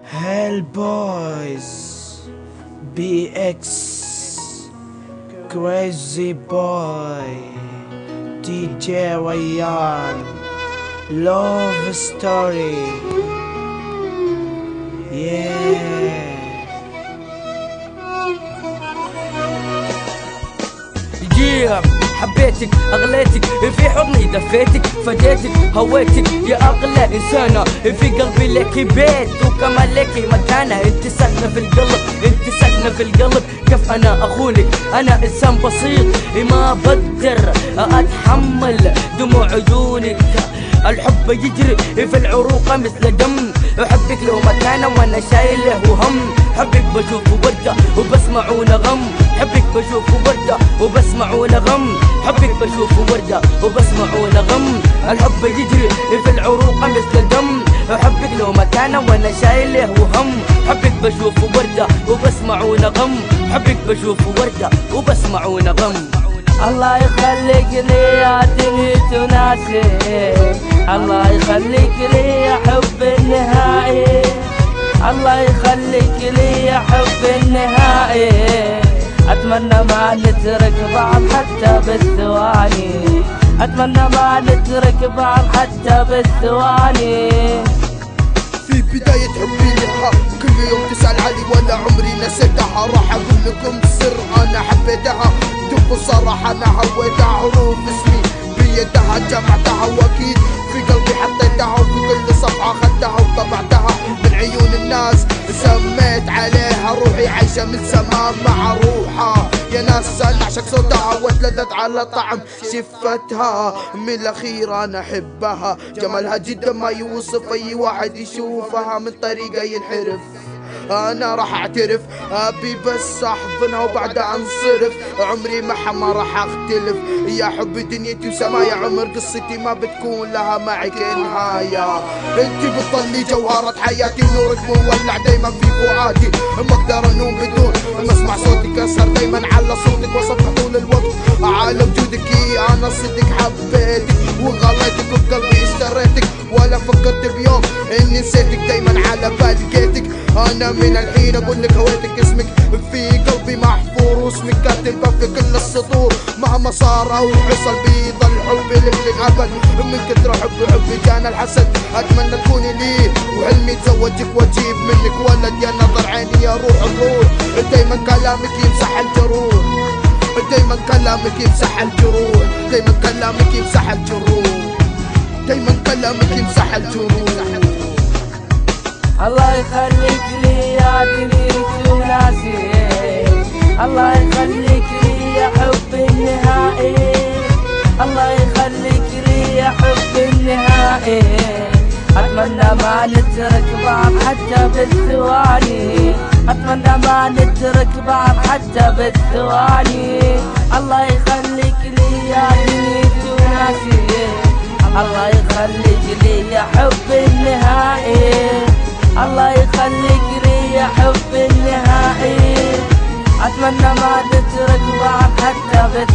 Hell boys, BX, crazy boy, DJ Ryan, love story, yeah. حبيتك اغليتك في حضني دفيتك فديتك هويتك يا اغلى انسانه في قلبي لك بيت وكمان لك مكانه انت ساكنه في القلب انت ساكنه في القلب كيف انا اخونك انا انسان بسيط ما بقدر اتحمل دموع عيونك الحب يجري في العروق مثل دم احبك له مكانه وانا شايله وهم حبك بشوفه ورده وبسمع نغم حبك بشوفه ورده وبسمع نغم حبك بشوفه ورده وبسمع نغم الحب يجري في العروق مثل دم حبك له مكانه وانا شايله وهم حبك بشوفه ورده وبسمع نغم حبك بشوفه ورده وبسمع نغم الله يخليك لي يا دنيا وناسي الله يخليك لي يا حب النهائي الله يخليك لي يا حب النهائي أتمنى ما نترك بعض حتى بالثواني أتمنى ما نترك بعض حتى بالثواني في بداية حبي لها كل يوم تسأل علي ولا عمري نسيتها راح أقول لكم سر أنا حبيتها دب صراحة أنا هويتها حروف اسمي بيدها جمعتها وأكيد في قلبي حطيتها وفي كل صفحة خدتها وطبعتها من عيون الناس سميت عليها روحي عايشة من سما مع روحها يا ناس أنا أعشق صوتها واتلذذ على طعم شفتها من الأخير أنا أحبها جمالها جدا ما يوصف أي واحد يشوفها من طريقة ينحرف انا راح اعترف ابي بس احضنها وبعدها انصرف عمري معها ما راح اختلف يا حب دنيتي وسمايا عمر قصتي ما بتكون لها معك نهاية انتي بتضلي جوهرة حياتي نورك مولع دايما في فؤادي ما اقدر انوم بدون ما اسمع صوتك اسهر دايما على صوتك وصفها طول الوقت على وجودك انا صدق حبيتك وغليتك وبقلبي اشتريتك ولا فكرت بيوم اني نسيتك دايما على بالي جيتك انا من الحين اقول لك هويتك اسمك في قلبي محفور واسمك كاتبه في كل السطور مهما صار او حصل بيضل حبي لك للابد من كثر حبي كان الحسد اتمنى تكوني لي وحلمي اتزوجك واجيب منك ولد يا نظر عيني يا روح الروح دايما كلامك يمسح الجروح دايما كلامك يمسح الجروح دايما كلامك يمسح الجروح دايما كلامك يمسح الجروح الله يخليك لي يا دنيتي وناسي الله يخليك لي يا حب النهائي الله يخليك لي يا حب النهائي أتمنى ما نترك بعض حتى بالثواني أتمنى ما نترك بعض حتى بالثواني الله يخليك لي يا دنيتي وناسي الله يخليك لي يا حب النهائي الله يخليك لي يا حب النهائي أتمنى ما نترك بعض حتى